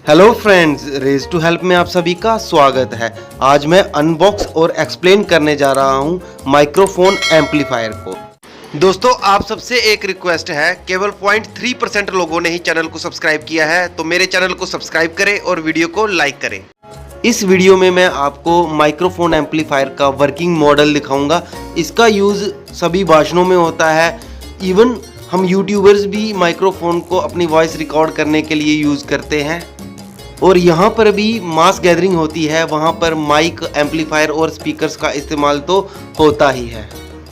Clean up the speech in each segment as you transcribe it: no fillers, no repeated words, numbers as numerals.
Hello friends, raise to help में आप सभी का स्वागत है। आज मैं अनबॉक्स और एक्सप्लेन करने जा रहा हूं माइक्रोफोन एम्पलीफायर को। दोस्तों, आप सबसे एक रिक्वेस्ट है, केवल 0.3% लोगों ने ही चैनल को सब्सक्राइब किया है, तो मेरे चैनल को सब्सक्राइब करें और वीडियो को लाइक करें। इस वीडियो में मैं आपको माइक्रोफोन एम्पलीफायर का वर्किंग मॉडल दिखाऊंगा। इसका यूज़ सभी भाषणों में होता है। इवन हम यूट्यूबर्स भी माइक्रोफोन को अपनी वॉइस रिकॉर्ड करने के लिए यूज़ करते हैं। और यहाँ पर भी मास गैदरिंग होती है, वहाँ पर माइक, एम्पलीफायर और स्पीकर्स का इस्तेमाल तो होता ही है।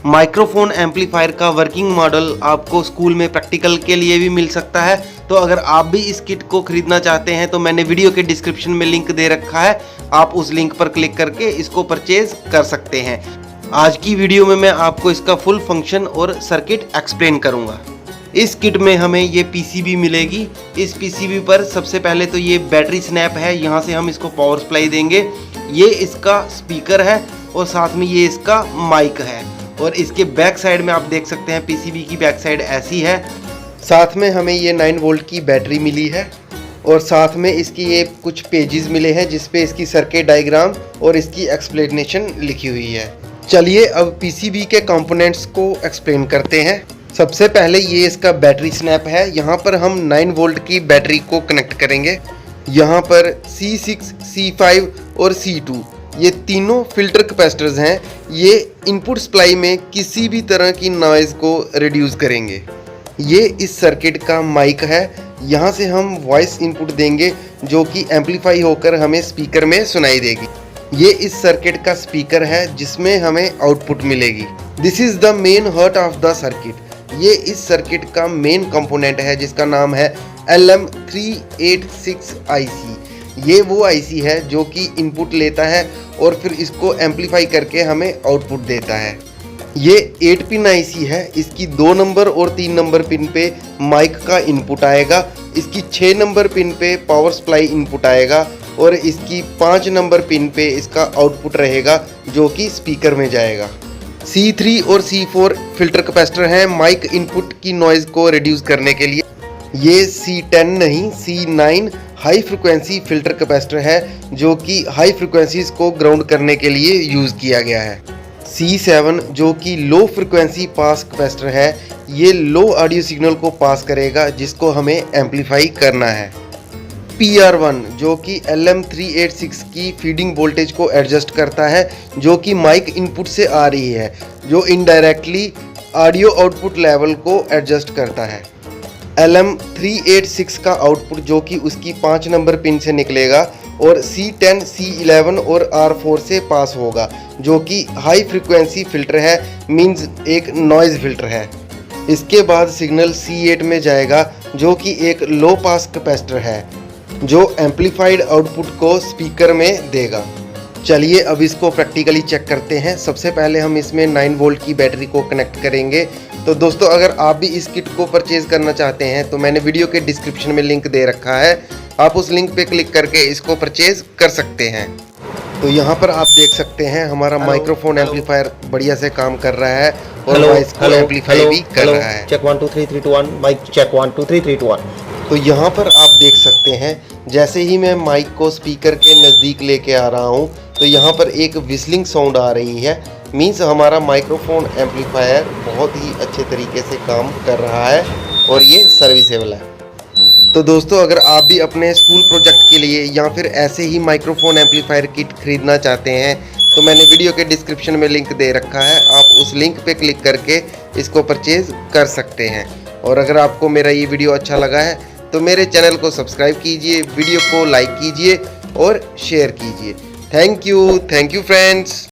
माइक्रोफोन एम्पलीफायर का वर्किंग मॉडल आपको स्कूल में प्रैक्टिकल के लिए भी मिल सकता है। तो अगर आप भी इस किट को खरीदना चाहते हैं तो मैंने वीडियो के डिस्क्रिप्शन में लिंक दे रखा है, आप उस लिंक पर क्लिक करके इसको परचेज कर सकते हैं। आज की वीडियो में मैं आपको इसका फुल फंक्शन और सर्किट एक्सप्लेन करूँगा। इस किट में हमें ये पीसीबी मिलेगी। इस पीसीबी पर सबसे पहले तो ये बैटरी स्नैप है, यहाँ से हम इसको पावर सप्लाई देंगे। ये इसका स्पीकर है और साथ में ये इसका माइक है। और इसके बैक साइड में आप देख सकते हैं पीसीबी की बैक साइड ऐसी है। साथ में हमें ये 9 वोल्ट की बैटरी मिली है और साथ में इसकी ये कुछ पेजेस मिले हैं जिस पे इसकी सर्किट डायग्राम और इसकी एक्सप्लेनेशन लिखी हुई है। चलिए अब पीसीबी के कंपोनेंट्स को एक्सप्लेन करते हैं। सबसे पहले ये इसका बैटरी स्नैप है। यहाँ पर हम 9 वोल्ट की बैटरी को कनेक्ट करेंगे। यहाँ पर C6, C5 और C2 ये तीनों फिल्टर कैपेसिटर्स हैं। ये इनपुट सप्लाई में किसी भी तरह की नॉइज़ को रिड्यूस करेंगे। ये इस सर्किट का माइक है। यहाँ से हम वॉइस इनपुट देंगे जो कि एम्पलीफाई होकर हमें स्पीकर में सुनाई देगी। ये इस सर्किट का स्पीकर है जिसमें हमें आउटपुट मिलेगी। This is the main heart of the circuit. ये इस सर्किट का मेन कंपोनेंट है जिसका नाम है LM386 IC। ये वो IC है जो कि इनपुट लेता है और फिर इसको एम्पलीफाई करके हमें आउटपुट देता है। ये 8 पिन IC है। इसकी 2 नंबर और 3 नंबर पिन पे माइक का इनपुट आएगा। इसकी 6 नंबर पिन पे पावर सप्लाई इनपुट आएगा और इसकी 5 नंबर पिन पे इसका आउटपुट रहेगा जो कि स्पीकर में जाएगा। C3 और C4 फिल्टर कैपेसिटर हैं माइक इनपुट की नॉइज़ को रिड्यूस करने के लिए। ये C10 नहीं, C9 high frequency filter capacitor है जो कि हाई फ्रिक्वेंसीज को ग्राउंड करने के लिए यूज़ किया गया है। C7 जो कि लो फ्रिक्वेंसी पास कैपेसिटर है, ये लो ऑडियो सिग्नल को पास करेगा जिसको हमें एम्पलीफाई करना है। PR1 जो कि LM386 की फीडिंग वोल्टेज को एडजस्ट करता है जो कि माइक इनपुट से आ रही है, जो इनडायरेक्टली ऑडियो आउटपुट लेवल को एडजस्ट करता है। LM386 का आउटपुट जो कि उसकी 5 नंबर पिन से निकलेगा और C10, C11 और R4 से पास होगा जो कि हाई फ्रिक्वेंसी फिल्टर है, मींस एक नॉइज़ फिल्टर है। इसके बाद सिग्नल C8 में जाएगा जो कि एक लो पास कैपेसिटर है जो एम्पलीफाइड आउटपुट को स्पीकर में देगा। चलिए अब इसको प्रैक्टिकली चेक करते हैं। सबसे पहले हम इसमें 9 वोल्ट की बैटरी को कनेक्ट करेंगे। तो दोस्तों, अगर आप भी इस किट को परचेज़ करना चाहते हैं तो मैंने वीडियो के डिस्क्रिप्शन में लिंक दे रखा है, आप उस लिंक पे क्लिक करके इसको परचेज़ कर सकते हैं। तो यहाँ पर आप देख सकते हैं हमारा माइक्रोफोन एम्पलीफायर बढ़िया से काम कर रहा है और वॉइस को एम्पलीफाई भी कर रहा है। Check 1 2 3 3 2 1 mic check 1 2 3 3 2 1। तो यहाँ पर आप देख सकते हैं जैसे ही मैं माइक को स्पीकर के नज़दीक लेके आ रहा हूँ तो यहाँ पर एक विस्लिंग साउंड आ रही है। मीन्स हमारा माइक्रोफोन एम्पलीफायर बहुत ही अच्छे तरीके से काम कर रहा है और ये सर्विसेबल है। तो दोस्तों, अगर आप भी अपने स्कूल प्रोजेक्ट के लिए या फिर ऐसे ही माइक्रोफोन एम्पलीफायर किट खरीदना चाहते हैं तो मैंने वीडियो के डिस्क्रिप्शन में लिंक दे रखा है, आप उस लिंक पे क्लिक करके इसको परचेज़ कर सकते हैं। और अगर आपको मेरा ये वीडियो अच्छा लगा है तो मेरे चैनल को सब्सक्राइब कीजिए, वीडियो को लाइक कीजिए और शेयर कीजिए। Thank you friends.